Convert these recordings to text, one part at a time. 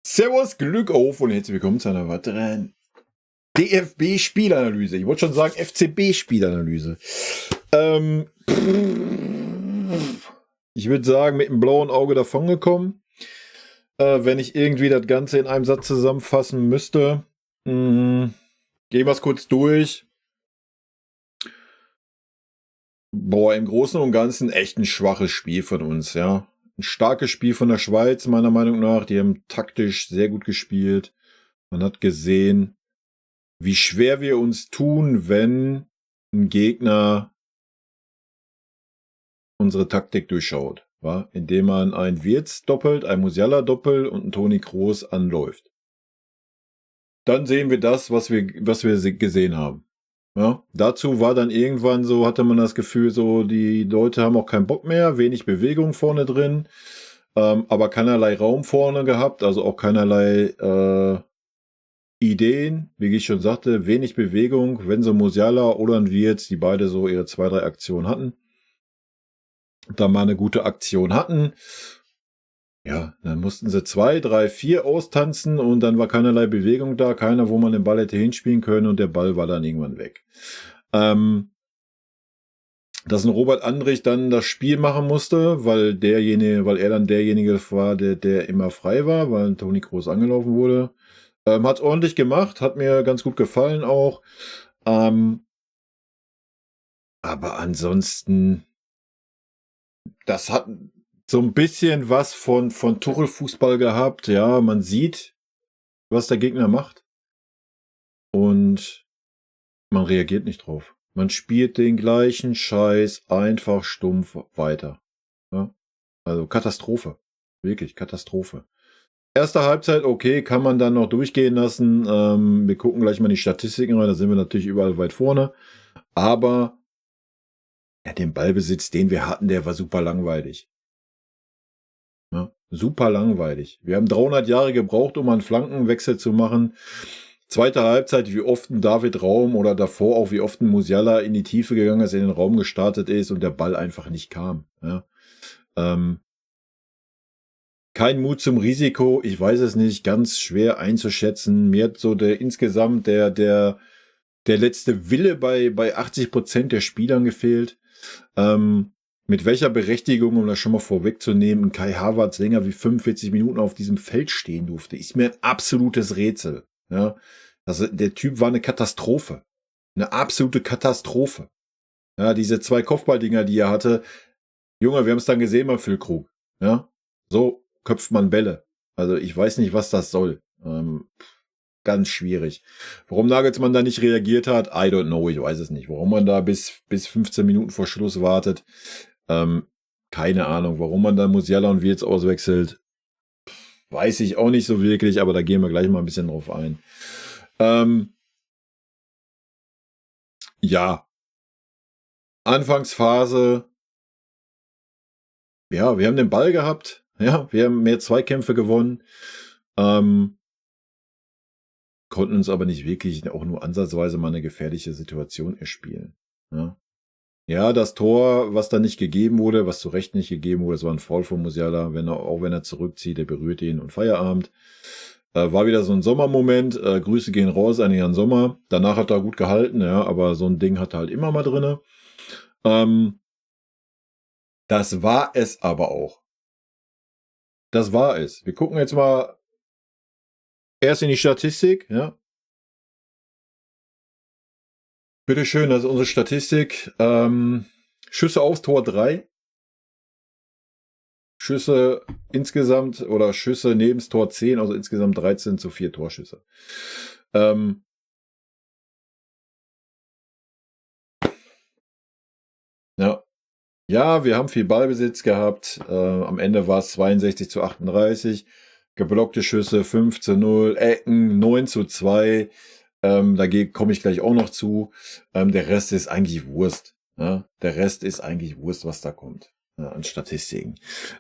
Servus, Glück auf und herzlich willkommen zu einer weiteren DFB-Spielanalyse. Ich wollte schon sagen FCB-Spielanalyse. Ich würde sagen, mit dem blauen Auge davongekommen. Wenn ich irgendwie das Ganze in einem Satz zusammenfassen müsste. Gehen wir es kurz durch. Im Großen und Ganzen echt ein schwaches Spiel von uns, ja. Ein starkes Spiel von der Schweiz, meiner Meinung nach. Die haben taktisch sehr gut gespielt. Man hat gesehen, wie schwer wir uns tun, wenn ein Gegner unsere Taktik durchschaut, indem man einen Wirtz doppelt, einen Musiala doppelt und einen Toni Kroos anläuft. Dann sehen wir das, was wir gesehen haben. Ja, dazu war dann irgendwann so, hatte man das Gefühl, so die Leute haben auch keinen Bock mehr, wenig Bewegung vorne drin, aber keinerlei Raum vorne gehabt, also auch keinerlei Ideen, wie ich schon sagte, wenig Bewegung, wenn so Musiala oder ein Wirtz, die beide so ihre 2, 3 Aktionen hatten, da mal eine gute Aktion hatten, ja, dann mussten sie 2, 3, 4 austanzen und dann war keinerlei Bewegung da, keiner, wo man den Ball hätte hinspielen können und der Ball war dann irgendwann weg. Dass ein Robert Andrich dann das Spiel machen musste, weil er dann derjenige war, der immer frei war, weil Toni Kroos angelaufen wurde. Hat ordentlich gemacht, hat mir ganz gut gefallen auch. Aber ansonsten, das hat so ein bisschen was von Tuchel-Fußball gehabt. Ja, man sieht, was der Gegner macht. Und man reagiert nicht drauf. Man spielt den gleichen Scheiß einfach stumpf weiter. Ja? Also Katastrophe. Wirklich Katastrophe. Erste Halbzeit, okay, kann man dann noch durchgehen lassen. Wir gucken gleich mal die Statistiken rein, da sind wir natürlich überall weit vorne. Aber ja, den Ballbesitz, den wir hatten, der war super langweilig. Ja, super langweilig. Wir haben 300 Jahre gebraucht, um einen Flankenwechsel zu machen. Zweite Halbzeit, wie oft ein David Raum oder davor auch wie oft ein Musiala in die Tiefe gegangen ist, in den Raum gestartet ist und der Ball einfach nicht kam. Ja. Kein Mut zum Risiko, ich weiß es nicht, ganz schwer einzuschätzen. Mir hat so insgesamt der letzte Wille bei 80% der Spielern gefehlt. Mit welcher Berechtigung, um das schon mal vorwegzunehmen, Kai Havertz länger wie 45 Minuten auf diesem Feld stehen durfte, ist mir ein absolutes Rätsel. Ja, also der Typ war eine Katastrophe. Eine absolute Katastrophe. Ja, diese 2 Kopfballdinger, die er hatte. Junge, wir haben es dann gesehen beim Füllkrug. Ja, so köpft man Bälle. Also ich weiß nicht, was das soll. Ganz schwierig. Warum Nagelsmann da nicht reagiert hat, I don't know, ich weiß es nicht. Warum man da bis 15 Minuten vor Schluss wartet, keine Ahnung. Warum man da Musiala und Wirtz auswechselt, weiß ich auch nicht so wirklich, aber da gehen wir gleich mal ein bisschen drauf ein. Ja. Anfangsphase. Ja, wir haben den Ball gehabt. Ja, wir haben mehr Zweikämpfe gewonnen. Konnten uns aber nicht wirklich auch nur ansatzweise mal eine gefährliche Situation erspielen. Ja, das Tor, was da nicht gegeben wurde, was zu Recht nicht gegeben wurde, das war ein Foul von Musiala, auch wenn er zurückzieht, der berührt ihn und Feierabend. War wieder so ein Sommermoment. Grüße gehen raus an Jan Sommer. Danach hat er gut gehalten, ja, aber so ein Ding hat er halt immer mal drinne. Das war es aber auch. Das war es. Wir gucken jetzt mal erst in die Statistik, ja. Bitteschön, das ist unsere Statistik. Schüsse aufs Tor 3. Schüsse insgesamt oder Schüsse neben das Tor 10, also insgesamt 13:4 Torschüsse. Ja. Ja, wir haben viel Ballbesitz gehabt. Am Ende war es 62:38. Geblockte Schüsse 5:0, Ecken 9:2. Dagegen komme ich gleich auch noch zu. Der Rest ist eigentlich Wurst. Ja? Der Rest ist eigentlich Wurst, was da kommt an Statistiken.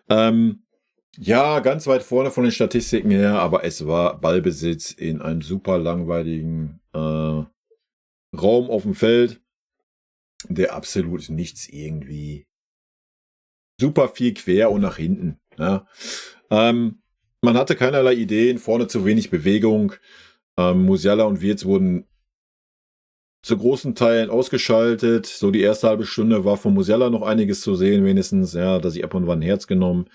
Ja, ganz weit vorne von den Statistiken her, aber es war Ballbesitz in einem super langweiligen Raum auf dem Feld, der absolut nichts irgendwie super viel quer und nach hinten. Ja. Man hatte keinerlei Ideen, vorne zu wenig Bewegung. Musiala und Wirtz wurden zu großen Teilen ausgeschaltet. So die erste halbe Stunde war von Musiala noch einiges zu sehen, wenigstens. Ja, da sich ab und wann ein Herz genommen.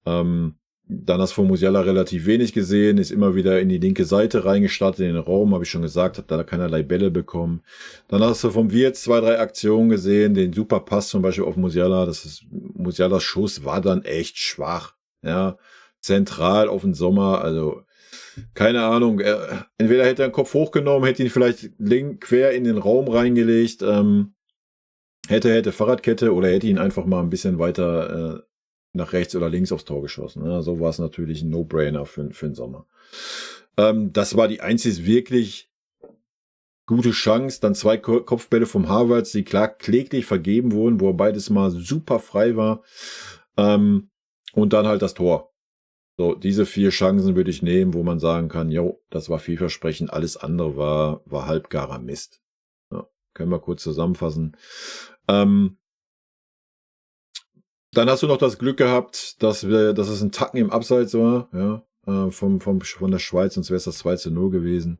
Dann hast du von Musiala relativ wenig gesehen, ist immer wieder in die linke Seite reingestartet in den Raum, habe ich schon gesagt, hat da keinerlei Bälle bekommen. Dann hast du vom Wirtz 2, 3 Aktionen gesehen, den super Pass zum Beispiel auf Musiala, Musialas Schuss war dann echt schwach. Ja, zentral auf den Sommer, also keine Ahnung, entweder hätte er den Kopf hochgenommen, hätte ihn vielleicht quer in den Raum reingelegt, hätte Fahrradkette oder hätte ihn einfach mal ein bisschen weiter nach rechts oder links aufs Tor geschossen. Ja, so war es natürlich ein No-Brainer für den Sommer. Das war die einzig wirklich gute Chance. Dann 2 Kopfbälle vom Havertz, die klar kläglich vergeben wurden, wo er beides mal super frei war. Und dann halt das Tor. So, diese 4 Chancen würde ich nehmen, wo man sagen kann, jo, das war vielversprechend, alles andere war halbgarer Mist. Ja, können wir kurz zusammenfassen. Dann hast du noch das Glück gehabt, dass es ein Tacken im Abseits war, ja, von der Schweiz, sonst wäre es das 2:0 gewesen.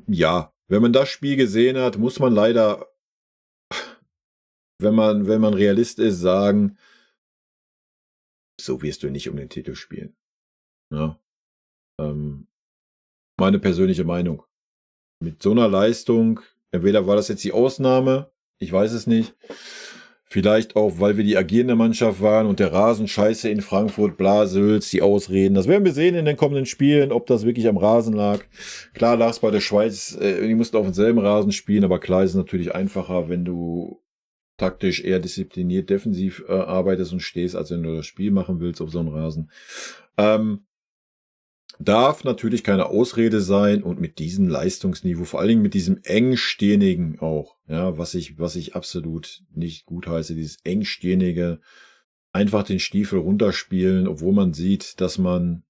Ja, wenn man das Spiel gesehen hat, muss man leider, wenn man Realist ist, sagen, so wirst du nicht um den Titel spielen. Ja. Meine persönliche Meinung. Mit so einer Leistung, entweder war das jetzt die Ausnahme, ich weiß es nicht. Vielleicht auch, weil wir die agierende Mannschaft waren und der Rasen scheiße in Frankfurt, Blasels, die Ausreden. Das werden wir sehen in den kommenden Spielen, ob das wirklich am Rasen lag. Klar lag es bei der Schweiz, die mussten auf demselben Rasen spielen, aber klar ist es natürlich einfacher, wenn du taktisch eher diszipliniert defensiv arbeitest und stehst, als wenn du das Spiel machen willst auf so einem Rasen. Darf natürlich keine Ausrede sein und mit diesem Leistungsniveau, vor allen Dingen mit diesem engstirnigen auch, ja, was ich absolut nicht gut heiße, dieses engstirnige, einfach den Stiefel runterspielen, obwohl man sieht, dass man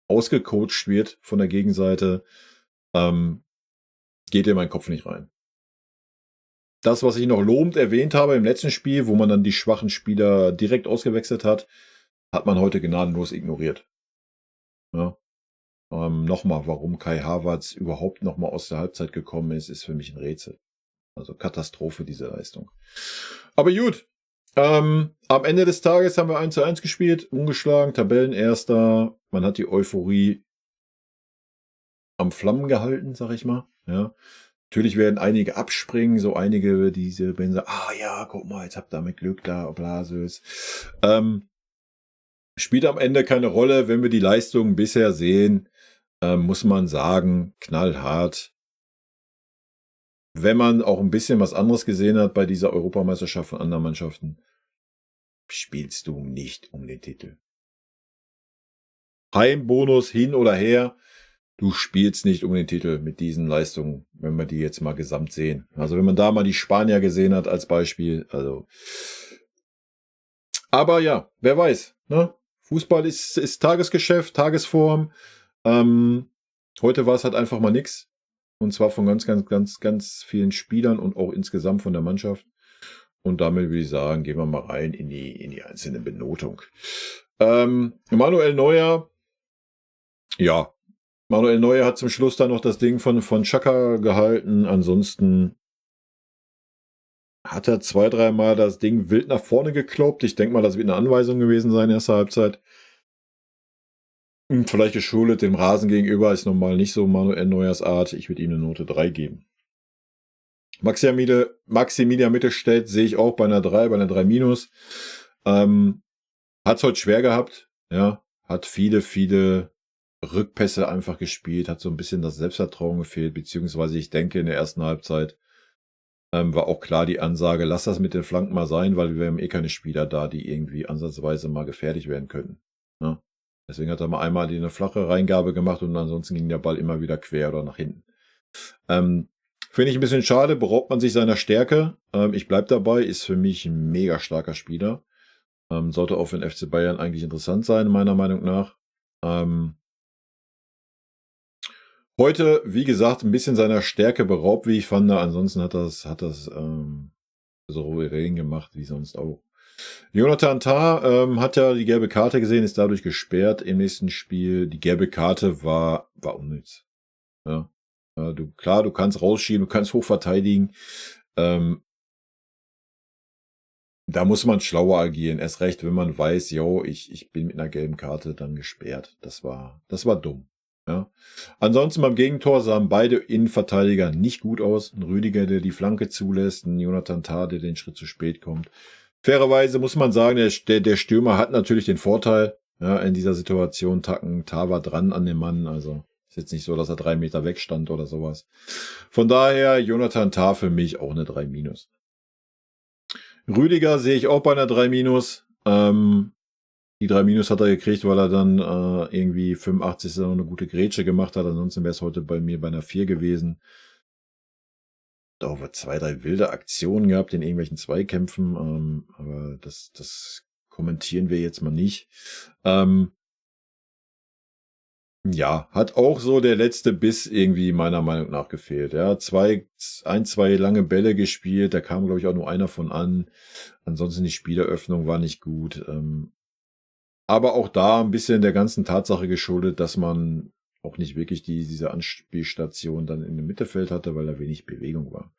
ausgecoacht wird von der Gegenseite, geht in meinen Kopf nicht rein. Das, was ich noch lobend erwähnt habe im letzten Spiel, wo man dann die schwachen Spieler direkt ausgewechselt hat man heute gnadenlos ignoriert. Ja. Nochmal, warum Kai Havertz überhaupt nochmal aus der Halbzeit gekommen ist für mich ein Rätsel. Also Katastrophe, diese Leistung. Aber gut, am Ende des Tages haben wir 1:1 gespielt, ungeschlagen, Tabellenerster. Man hat die Euphorie am Flammen gehalten, sag ich mal. Ja. Natürlich werden einige abspringen, so einige, diese wenn sie, ja, guck mal, jetzt habt ihr mit Glück da, Blases. Spielt am Ende keine Rolle, wenn wir die Leistungen bisher sehen, muss man sagen, knallhart. Wenn man auch ein bisschen was anderes gesehen hat bei dieser Europameisterschaft von anderen Mannschaften, spielst du nicht um den Titel. Heimbonus hin oder her, du spielst nicht um den Titel mit diesen Leistungen, wenn wir die jetzt mal gesamt sehen. Also wenn man da mal die Spanier gesehen hat als Beispiel, also. Aber ja, wer weiß, ne? Fußball ist Tagesgeschäft, Tagesform. Heute war es halt einfach mal nix. Und zwar von ganz vielen Spielern und auch insgesamt von der Mannschaft. Und damit würde ich sagen, gehen wir mal rein in die einzelne Benotung. Manuel Neuer. Ja, Manuel Neuer hat zum Schluss dann noch das Ding von Xhaka gehalten. Ansonsten hat er 2, 3 Mal das Ding wild nach vorne gekloppt. Ich denke mal, das wird eine Anweisung gewesen sein, erste Halbzeit. Vielleicht geschuldet dem Rasen gegenüber, ist normal nicht so Manuel Neuers Art. Ich würde ihm eine Note 3 geben. Maximilian Mittelstädt sehe ich auch bei einer 3, bei einer 3-. Hat es heute schwer gehabt, ja. Hat viele Rückpässe einfach gespielt, hat so ein bisschen das Selbstvertrauen gefehlt, beziehungsweise ich denke in der ersten Halbzeit war auch klar die Ansage, lass das mit den Flanken mal sein, weil wir haben eh keine Spieler da, die irgendwie ansatzweise mal gefährlich werden könnten. Ja. Deswegen hat er mal einmal eine flache Reingabe gemacht und ansonsten ging der Ball immer wieder quer oder nach hinten. Finde ich ein bisschen schade, beraubt man sich seiner Stärke. Ich bleib dabei, ist für mich ein mega starker Spieler. Sollte auch für den FC Bayern eigentlich interessant sein, meiner Meinung nach. Heute, wie gesagt, ein bisschen seiner Stärke beraubt, wie ich fand. Ansonsten hat das souverän gemacht, wie sonst auch. Jonathan Tah hat ja die gelbe Karte gesehen, ist dadurch gesperrt im nächsten Spiel. Die gelbe Karte war unnütz. Ja. Du kannst rausschieben, du kannst hoch verteidigen. Da muss man schlauer agieren. Erst recht, wenn man weiß, yo, ich bin mit einer gelben Karte dann gesperrt. Das war dumm. Ja. Ansonsten beim Gegentor sahen beide Innenverteidiger nicht gut aus. Ein Rüdiger, der die Flanke zulässt, ein Jonathan Tah, der den Schritt zu spät kommt. Fairerweise muss man sagen, der Stürmer hat natürlich den Vorteil, ja, in dieser Situation. Tah war dran an dem Mann, also ist jetzt nicht so, dass er 3 Meter weg stand oder sowas. Von daher, Jonathan Tah für mich auch eine 3-. Rüdiger sehe ich auch bei einer 3-. Die 3- hat er gekriegt, weil er dann irgendwie 85. noch eine gute Grätsche gemacht hat. Ansonsten wäre es heute bei mir bei einer 4 gewesen. Da haben wir 2, 3 wilde Aktionen gehabt in irgendwelchen Zweikämpfen, aber das kommentieren wir jetzt mal nicht. Ja, hat auch so der letzte Biss irgendwie meiner Meinung nach gefehlt. Ja, 2 lange Bälle gespielt, da kam, glaube ich, auch nur einer von an. Ansonsten die Spieleröffnung war nicht gut. Aber auch da ein bisschen der ganzen Tatsache geschuldet, dass man auch nicht wirklich diese Anspielstation dann in dem Mittelfeld hatte, weil da wenig Bewegung war.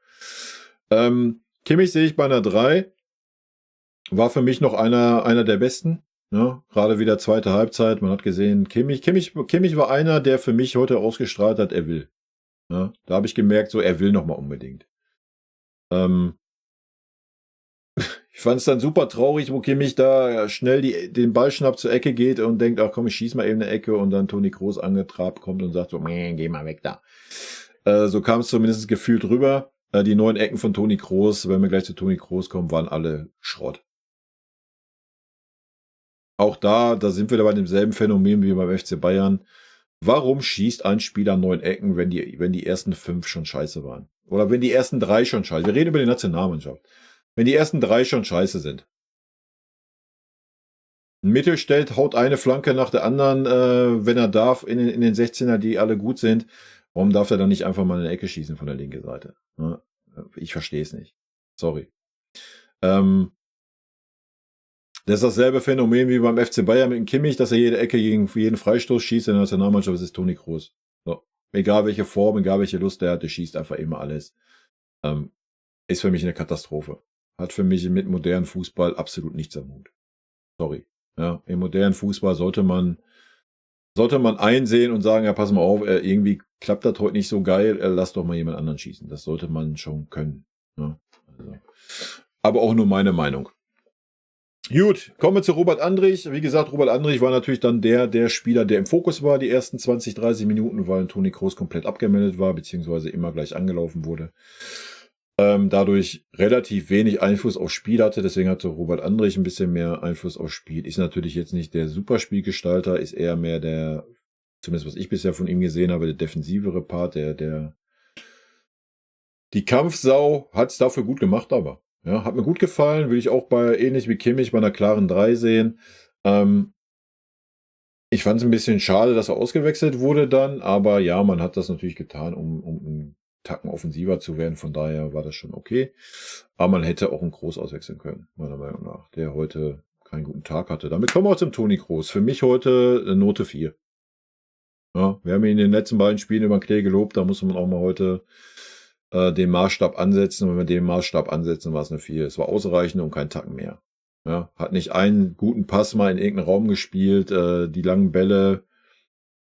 Kimmich sehe ich bei einer 3. War für mich noch einer der besten. Ja, gerade wieder zweite Halbzeit. Man hat gesehen, Kimmich war einer, der für mich heute ausgestrahlt hat, er will. Ja, da habe ich gemerkt, so er will nochmal unbedingt. Ich fand es dann super traurig, wo Kimmich da schnell den Ball schnappt, zur Ecke geht und denkt, ach komm, ich schieß mal eben eine Ecke und dann Toni Kroos angetrabt kommt und sagt so, geh mal weg da. So kam es zumindest gefühlt rüber. Die 9 Ecken von Toni Kroos, wenn wir gleich zu Toni Kroos kommen, waren alle Schrott. Auch da sind wir da bei demselben Phänomen wie beim FC Bayern. Warum schießt ein Spieler 9 Ecken, wenn die ersten 5 schon scheiße waren? Oder wenn die ersten 3 schon scheiße? Wir reden über die Nationalmannschaft. Wenn die ersten 3 schon scheiße sind. Ein Mittelstädt haut eine Flanke nach der anderen, wenn er darf, in den 16er, die alle gut sind. Warum darf er dann nicht einfach mal eine Ecke schießen von der linken Seite? Ja, ich verstehe es nicht. Sorry. Das ist dasselbe Phänomen wie beim FC Bayern mit dem Kimmich, dass er jede Ecke gegen jeden Freistoß schießt. In der Nationalmannschaft ist Toni Kroos. So. Egal welche Form, egal welche Lust er hat, der schießt einfach immer alles. Ist für mich eine Katastrophe. Hat für mich mit modernem Fußball absolut nichts am Hut. Sorry. Ja, im modernen Fußball sollte man einsehen und sagen, ja, pass mal auf, irgendwie klappt das heute nicht so geil, lass doch mal jemand anderen schießen. Das sollte man schon können. Ja, also. Aber auch nur meine Meinung. Gut, kommen wir zu Robert Andrich. Wie gesagt, Robert Andrich war natürlich dann der Spieler, der im Fokus war, die ersten 20, 30 Minuten, weil Toni Kroos komplett abgemeldet war, beziehungsweise immer gleich angelaufen wurde. Dadurch relativ wenig Einfluss aufs Spiel hatte, deswegen hatte Robert Andrich ein bisschen mehr Einfluss aufs Spiel. Ist natürlich jetzt nicht der Superspielgestalter, ist eher mehr der, zumindest was ich bisher von ihm gesehen habe, der defensivere Part, die Kampfsau hat's dafür gut gemacht, aber. Ja, hat mir gut gefallen, will ich auch ähnlich wie Kimmich, bei einer klaren 3 sehen. Ich fand es ein bisschen schade, dass er ausgewechselt wurde dann, aber ja, man hat das natürlich getan, um einen Tacken offensiver zu werden, von daher war das schon okay. Aber man hätte auch einen Kroos auswechseln können, meiner Meinung nach, der heute keinen guten Tag hatte. Damit kommen wir auch zum Toni Kroos. Für mich heute eine Note 4. Ja, wir haben ihn in den letzten beiden Spielen über den Klee gelobt, da muss man auch mal heute den Maßstab ansetzen. Und wenn wir den Maßstab ansetzen, war es eine 4. Es war ausreichend und kein Tacken mehr. Ja, hat nicht einen guten Pass mal in irgendeinen Raum gespielt, die langen Bälle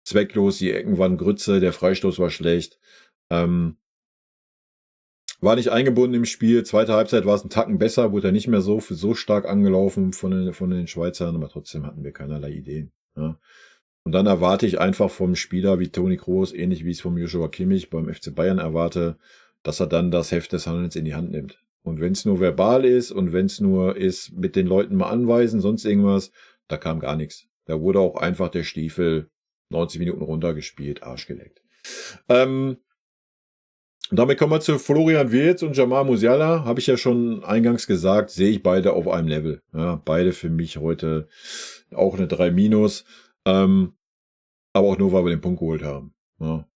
zwecklos, die Ecken waren Grütze, der Freistoß war schlecht. War nicht eingebunden im Spiel. Zweite Halbzeit war es ein Tacken besser, wurde er nicht mehr so stark angelaufen von den Schweizern, aber trotzdem hatten wir keinerlei Ideen. Ja. Und dann erwarte ich einfach vom Spieler wie Toni Kroos, ähnlich wie ich es vom Joshua Kimmich beim FC Bayern erwarte, dass er dann das Heft des Handelns in die Hand nimmt. Und wenn es nur verbal ist und wenn es nur ist, mit den Leuten mal anweisen, sonst irgendwas, da kam gar nichts. Da wurde auch einfach der Stiefel 90 Minuten runtergespielt, Arsch geleckt. Damit kommen wir zu Florian Wirtz und Jamal Musiala. Habe ich ja schon eingangs gesagt, sehe ich beide auf einem Level. Ja, beide für mich heute auch eine 3-. Aber auch nur, weil wir den Punkt geholt haben. Ja,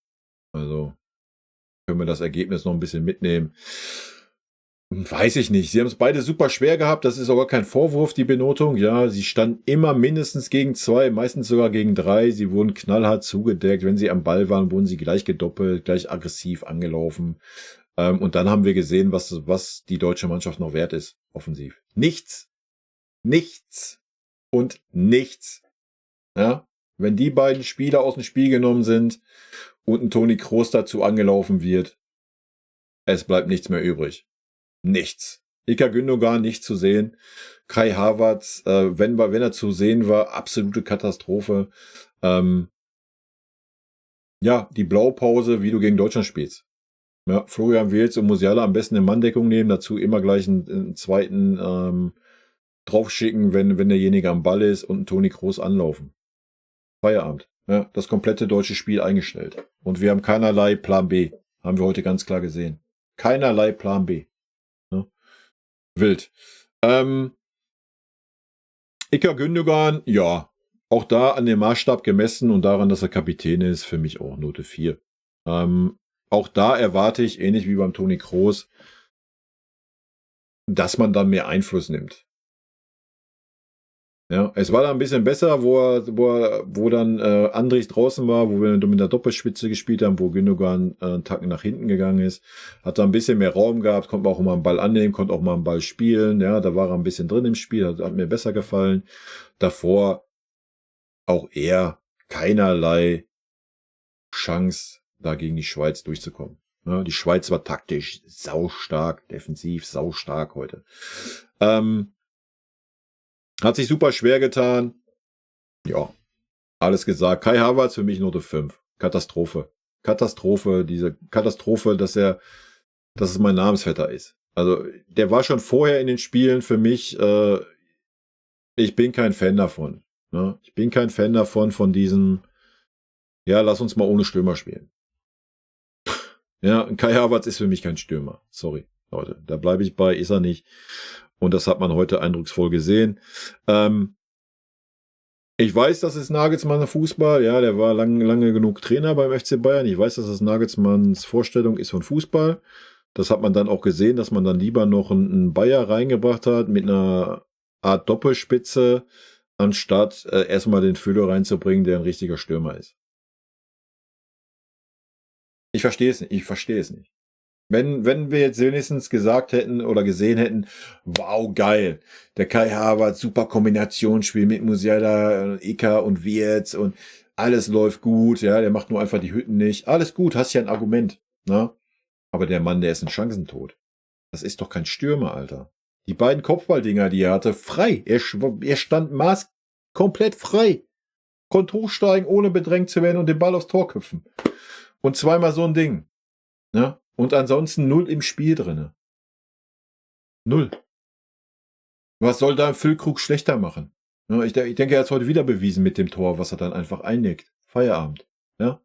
also können wir das Ergebnis noch ein bisschen mitnehmen. Weiß ich nicht. Sie haben es beide super schwer gehabt. Das ist aber kein Vorwurf, die Benotung. Ja, sie standen immer mindestens gegen 2, meistens sogar gegen 3. Sie wurden knallhart zugedeckt. Wenn sie am Ball waren, wurden sie gleich gedoppelt, gleich aggressiv angelaufen. Und dann haben wir gesehen, was die deutsche Mannschaft noch wert ist, offensiv. Nichts. Nichts. Und nichts. Ja, wenn die beiden Spieler aus dem Spiel genommen sind und ein Toni Kroos dazu angelaufen wird, es bleibt nichts mehr übrig. Nichts. Ilkay Gündogan nicht zu sehen. Kai Havertz, wenn er zu sehen war, absolute Katastrophe. Ja, die Blaupause, wie du gegen Deutschland spielst. Ja, Florian Wirtz und Musiala am besten in Manndeckung nehmen, dazu immer gleich einen zweiten draufschicken, wenn derjenige am Ball ist, und einen Toni Kroos anlaufen. Feierabend. Ja, das komplette deutsche Spiel eingestellt. Und wir haben keinerlei Plan B. Haben wir heute ganz klar gesehen. Keinerlei Plan B. Ne? Wild. Ilkay Gündogan, ja. Auch da an dem Maßstab gemessen und daran, dass er Kapitän ist, für mich auch Note 4. Auch da erwarte ich, ähnlich wie beim Toni Kroos, dass man dann mehr Einfluss nimmt. Ja, es war da ein bisschen besser, wo dann Andrich draußen war, wo wir mit der Doppelspitze gespielt haben, wo Gündogan einen Tacken nach hinten gegangen ist. Hat da ein bisschen mehr Raum gehabt, konnte auch mal einen Ball annehmen, konnte auch mal einen Ball spielen. Ja, da war er ein bisschen drin im Spiel, hat mir besser gefallen. Davor auch er keinerlei Chance, da gegen die Schweiz durchzukommen. Ja, die Schweiz war taktisch saustark, defensiv saustark heute. Hat sich super schwer getan. Ja, alles gesagt. Kai Havertz für mich Note 5. Katastrophe. Diese Katastrophe, dass es mein Namensvetter ist. Also, der war schon vorher in den Spielen für mich, ich bin kein Fan davon. Ne? Ich bin kein Fan von diesem, ja, lass uns mal ohne Stürmer spielen. Ja, Kai Havertz ist für mich kein Stürmer. Sorry, Leute. Da bleibe ich bei, ist er nicht. Und das hat man heute eindrucksvoll gesehen. Ich weiß, das ist Nagelsmann Fußball. Ja, der war lange genug Trainer beim FC Bayern. Ich weiß, dass das Nagelsmanns Vorstellung ist von Fußball. Das hat man dann auch gesehen, dass man dann lieber noch einen Bayer reingebracht hat mit einer Art Doppelspitze, anstatt erstmal den Füller reinzubringen, der ein richtiger Stürmer ist. Ich verstehe es nicht. Wenn wir jetzt wenigstens gesagt hätten oder gesehen hätten, wow, geil, der Kai Havertz, super Kombinationsspiel mit Musiala, Ika und Wirtz und alles läuft gut, ja, der macht nur einfach die Hütten nicht. Alles gut, hast ja ein Argument, ne? Aber der Mann, der ist ein Chancentod. Das ist doch kein Stürmer, Alter. Die beiden Kopfballdinger, die er hatte, frei. Er stand komplett frei. Konnte hochsteigen, ohne bedrängt zu werden und den Ball aufs Tor köpfen. Und zweimal so ein Ding. Ne? Und ansonsten 0 im Spiel drinne. 0. Was soll da ein Füllkrug schlechter machen? Ne? Ich denke, er hat es heute wieder bewiesen mit dem Tor, was er dann einfach einnickt. Feierabend. Ja?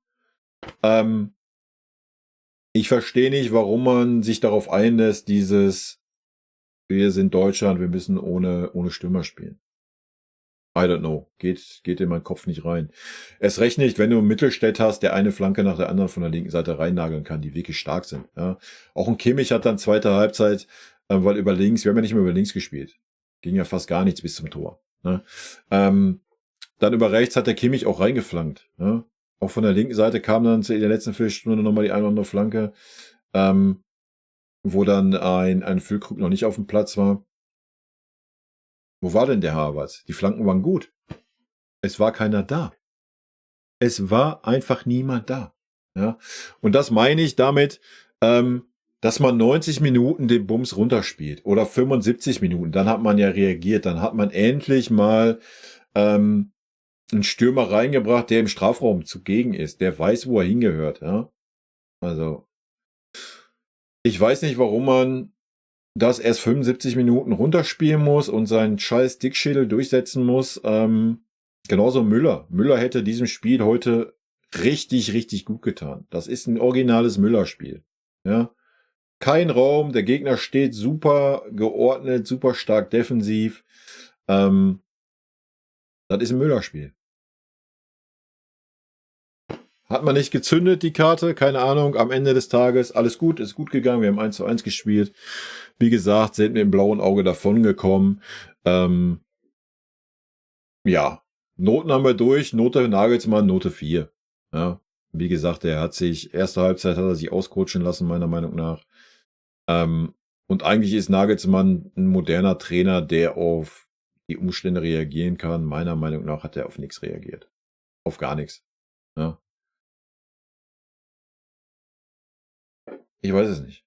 Ich verstehe nicht, warum man sich darauf einlässt, wir sind Deutschland, wir müssen ohne Stürmer spielen. I don't know. Geht in meinen Kopf nicht rein. Erst recht nicht, wenn du einen Mittelstädt hast, der eine Flanke nach der anderen von der linken Seite reinnageln kann, die wirklich stark sind. Ja. Auch ein Kimmich hat dann zweite Halbzeit, weil wir haben ja nicht mehr über links gespielt. Ging ja fast gar nichts bis zum Tor. Ne. Dann über rechts hat der Kimmich auch reingeflankt. Ne. Auch von der linken Seite kam dann in der letzten Viertelstunde nochmal die eine oder andere Flanke, wo dann ein Füllkrug noch nicht auf dem Platz war. Wo war denn der Havertz? Die Flanken waren gut. Es war keiner da. Es war einfach niemand da. Ja? Und das meine ich damit, dass man 90 Minuten den Bums runterspielt oder 75 Minuten. Dann hat man ja reagiert. Dann hat man endlich mal einen Stürmer reingebracht, der im Strafraum zugegen ist. Der weiß, wo er hingehört. Ja? Also, ich weiß nicht, warum man das erst 75 Minuten runterspielen muss und seinen scheiß Dickschädel durchsetzen muss. Genauso Müller. Müller hätte diesem Spiel heute richtig, richtig gut getan. Das ist ein originales Müller-Spiel. Ja? Kein Raum, der Gegner steht super geordnet, super stark defensiv. Das ist ein Müller-Spiel. Hat man nicht gezündet, die Karte, keine Ahnung. Am Ende des Tages alles gut, ist gut gegangen. Wir haben 1:1 gespielt. Wie gesagt, sind mit dem blauen Auge davongekommen. Ja, Noten haben wir durch. Note Nagelsmann, Note 4. Ja, wie gesagt, erste Halbzeit hat er sich auscoachen lassen, meiner Meinung nach. Und eigentlich ist Nagelsmann ein moderner Trainer, der auf die Umstände reagieren kann. Meiner Meinung nach hat er auf nichts reagiert. Auf gar nichts. Ja. Ich weiß es nicht.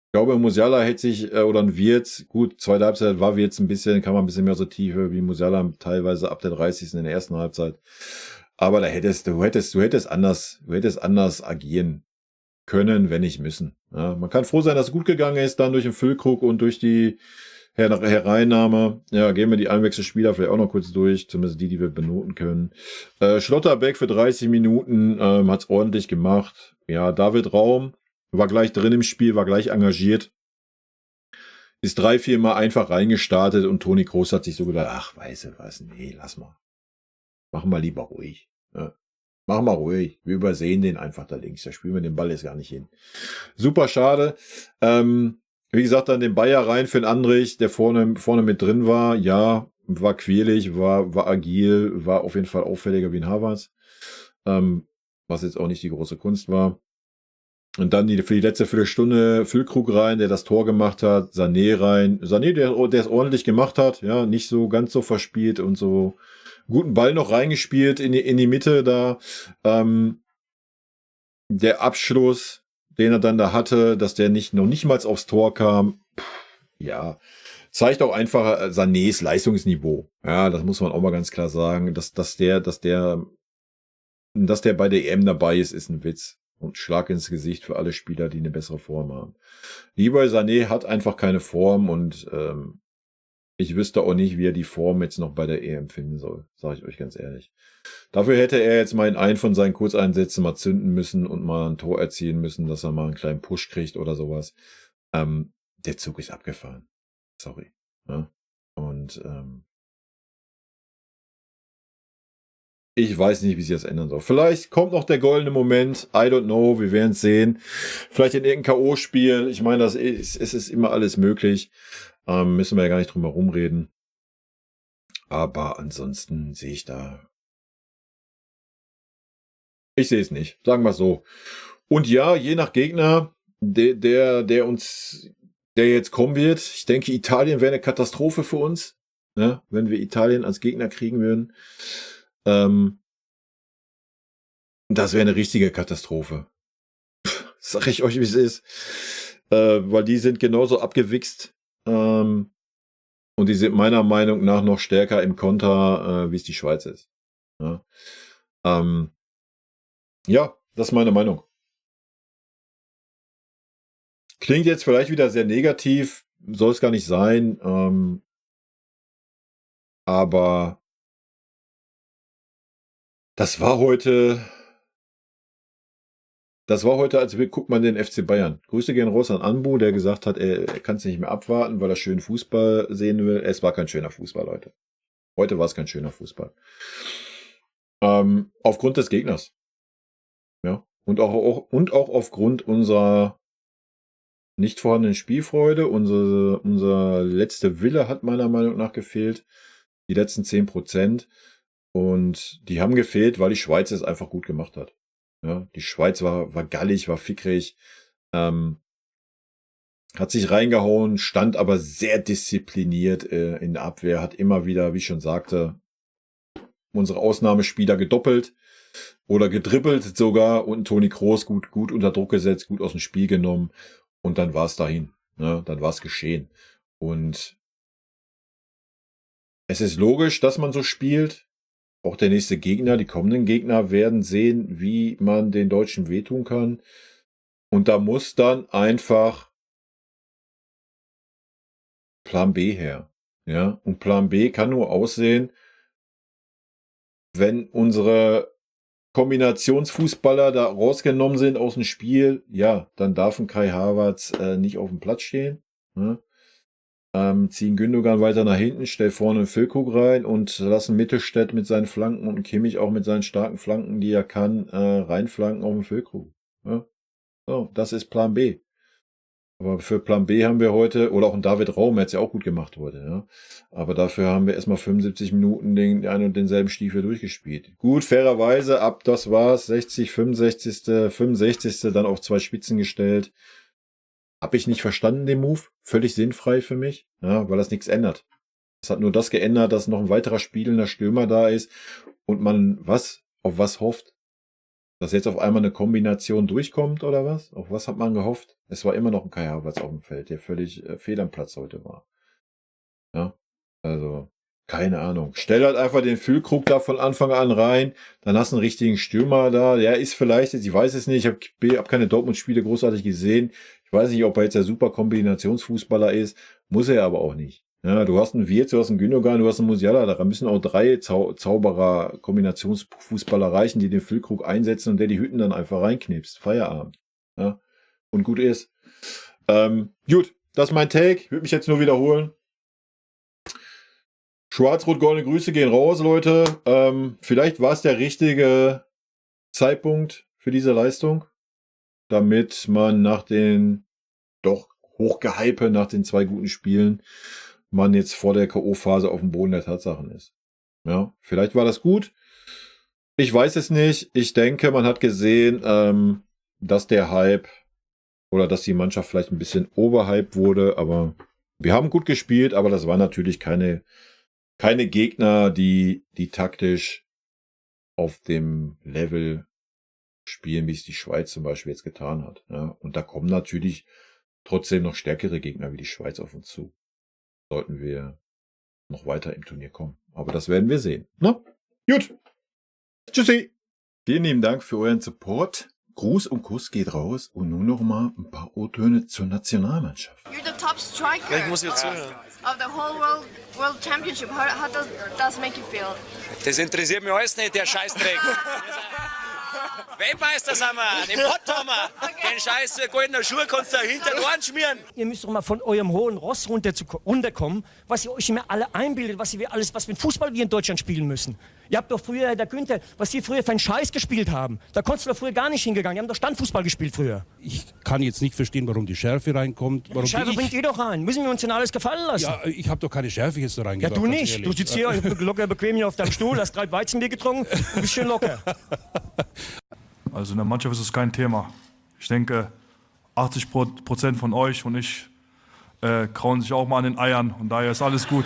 Ich glaube, Musiala hätte sich, oder ein Wirtz, gut, zweite Halbzeit war Wirtz ein bisschen, kann man ein bisschen mehr so Tiefe wie Musiala teilweise ab der 30. in der ersten Halbzeit. Aber du hättest anders agieren können, wenn nicht müssen. Ja, man kann froh sein, dass es gut gegangen ist, dann durch den Füllkrug und durch die Hereinnahme. Ja, gehen wir die Einwechselspieler vielleicht auch noch kurz durch, zumindest die wir benoten können. Schlotterbeck für 30 Minuten hat's ordentlich gemacht. Ja, David Raum war gleich drin im Spiel, war gleich engagiert. Ist 3-4 Mal einfach reingestartet und Toni Kroos hat sich so gedacht, ach, weißt du was, nee, lass mal. Machen wir lieber ruhig. Ja. Machen wir ruhig. Wir übersehen den einfach da links. Da spielen wir den Ball jetzt gar nicht hin. Super schade. Wie gesagt, dann den Bayer rein für den Andrich, der vorne mit drin war. Ja, war quirlig, war agil, war auf jeden Fall auffälliger wie ein Havertz. Was jetzt auch nicht die große Kunst war. Und dann für die letzte Viertelstunde Füllkrug rein, der das Tor gemacht hat, Sané rein. Sané, der es ordentlich gemacht hat, ja, nicht so ganz so verspielt und so guten Ball noch reingespielt in die Mitte da. Der Abschluss, den er dann da hatte, dass der noch nicht mal aufs Tor kam, ja, zeigt auch einfach Sanés Leistungsniveau. Ja, das muss man auch mal ganz klar sagen, dass der bei der EM dabei ist ein Witz. Und Schlag ins Gesicht für alle Spieler, die eine bessere Form haben. Leroy Sané hat einfach keine Form und ich wüsste auch nicht, wie er die Form jetzt noch bei der EM finden soll, sage ich euch ganz ehrlich. Dafür hätte er jetzt mal in einen von seinen Kurzeinsätzen mal zünden müssen und mal ein Tor erzielen müssen, dass er mal einen kleinen Push kriegt oder sowas. Der Zug ist abgefahren. Sorry. Ja? Und ich weiß nicht, wie sich das ändern soll. Vielleicht kommt noch der goldene Moment. I don't know. Wir werden es sehen. Vielleicht in irgendein K.O.-Spiel. Ich meine, es ist immer alles möglich. Müssen wir ja gar nicht drum herum reden. Aber ansonsten sehe ich ich sehe es nicht. Sagen wir es so. Und ja, je nach Gegner, der jetzt kommen wird. Ich denke, Italien wäre eine Katastrophe für uns. Ne? Wenn wir Italien als Gegner kriegen würden. Das wäre eine richtige Katastrophe. Sag ich euch, wie es ist. Weil die sind genauso abgewichst. Und die sind meiner Meinung nach noch stärker im Konter, wie es die Schweiz ist. Ja, das ist meine Meinung. Klingt jetzt vielleicht wieder sehr negativ, soll es gar nicht sein. Aber das war heute, als guckt man den FC Bayern. Grüße gehen raus an Anbu, der gesagt hat, er kann es nicht mehr abwarten, weil er schönen Fußball sehen will. Es war kein schöner Fußball, Leute. Heute war es kein schöner Fußball. Aufgrund des Gegners. Ja. Und auch aufgrund unserer nicht vorhandenen Spielfreude. Unser letzte Wille hat meiner Meinung nach gefehlt. Die letzten 10%. Und die haben gefehlt, weil die Schweiz es einfach gut gemacht hat. Ja, die Schweiz war gallig, war fickrig, hat sich reingehauen, stand aber sehr diszipliniert in der Abwehr, hat immer wieder, wie ich schon sagte, unsere Ausnahmespieler gedoppelt oder gedribbelt sogar und Toni Kroos gut unter Druck gesetzt, gut aus dem Spiel genommen und dann war es dahin. Ne? Dann war es geschehen. Und es ist logisch, dass man so spielt. Auch der nächste Gegner, die kommenden Gegner werden sehen, wie man den Deutschen wehtun kann. Und da muss dann einfach Plan B her. Ja, und Plan B kann nur aussehen, wenn unsere Kombinationsfußballer da rausgenommen sind aus dem Spiel, ja, dann darf ein Kai Havertz nicht auf dem Platz stehen. Ja. ziehen Gündogan weiter nach hinten, stell vorne einen Füllkrug rein und lassen Mittelstädt mit seinen Flanken und Kimmich auch mit seinen starken Flanken, die er kann, reinflanken auf den Füllkrug. Ja? So, das ist Plan B. Aber für Plan B haben wir heute, oder auch ein David Raum, der hat es ja auch gut gemacht heute, ja. Aber dafür haben wir erstmal 75 Minuten den einen und denselben Stiefel durchgespielt. Gut, fairerweise, das war's, 60, 65. Dann auf 2 Spitzen gestellt. Hab ich nicht verstanden, den Move. Völlig sinnfrei für mich, ja, weil das nichts ändert. Es hat nur das geändert, dass noch ein weiterer spielender Stürmer da ist und man auf was hofft. Dass jetzt auf einmal eine Kombination durchkommt oder was? Auf was hat man gehofft? Es war immer noch ein Kai Havertz auf dem Feld, der völlig fehl am Platz heute war. Ja, also keine Ahnung. Stell halt einfach den Füllkrug da von Anfang an rein, dann hast du einen richtigen Stürmer da. Der ist vielleicht, ich weiß es nicht, ich hab keine Dortmund-Spiele großartig gesehen. Ich weiß nicht, ob er jetzt der super Kombinationsfußballer ist. Muss er aber auch nicht. Ja, du hast einen Wirtz, du hast einen Gündogan, du hast einen Musiala. Da müssen auch 3 Zauberer Kombinationsfußballer reichen, die den Füllkrug einsetzen und der die Hütten dann einfach reinknipst. Feierabend. Ja, und gut ist. Gut, das ist mein Take. Ich würde mich jetzt nur wiederholen. Schwarz-Rot-Goldene Grüße gehen raus, Leute. Vielleicht war es der richtige Zeitpunkt für diese Leistung, damit man nach den doch Hochgehype, nach den 2 guten Spielen, man jetzt vor der K.O.-Phase auf dem Boden der Tatsachen ist. Ja, vielleicht war das gut. Ich weiß es nicht. Ich denke, man hat gesehen, dass der Hype oder dass die Mannschaft vielleicht ein bisschen overhyped wurde, aber wir haben gut gespielt, aber das waren natürlich keine Gegner, die taktisch auf dem Level spielen, wie es die Schweiz zum Beispiel jetzt getan hat. Ja, und da kommen natürlich trotzdem noch stärkere Gegner wie die Schweiz auf uns zu. Sollten wir noch weiter im Turnier kommen. Aber das werden wir sehen. Na? Gut. Tschüssi. Vielen lieben Dank für euren Support. Gruß und Kuss geht raus. Und nun noch mal ein paar O-Töne zur Nationalmannschaft. You're the top striker Ich muss jetzt zuhören. of the whole world championship. How does that make you feel? Das interessiert mich alles nicht, der Scheißdreck. Weltmeister sind wir, den Pott haben wir. Den scheiß goldenen Schuh kannst du hinter den Ohren schmieren. Ihr müsst doch mal von eurem hohen Ross runterkommen, was ihr euch immer alle einbildet, was für einen Fußball wir in Deutschland spielen müssen. Ihr habt doch früher, der Günther, was die früher für einen Scheiß gespielt haben. Da konntest du doch früher gar nicht hingegangen. Die haben doch Standfußball gespielt früher. Ich kann jetzt nicht verstehen, warum die Schärfe reinkommt. Warum Die Scheibe bringt ihr doch rein. Müssen wir uns denn alles gefallen lassen? Ja, ich habe doch keine Schärfe jetzt da Ja, reingebracht. du ganz nicht. ehrlich. Du sitzt hier locker bequem hier auf deinem Stuhl, hast 3 Weizenbier getrunken und bist schön locker. Also in der Mannschaft ist es kein Thema. Ich denke, 80% von euch und ich krauen sich auch mal an den Eiern und daher ist alles gut.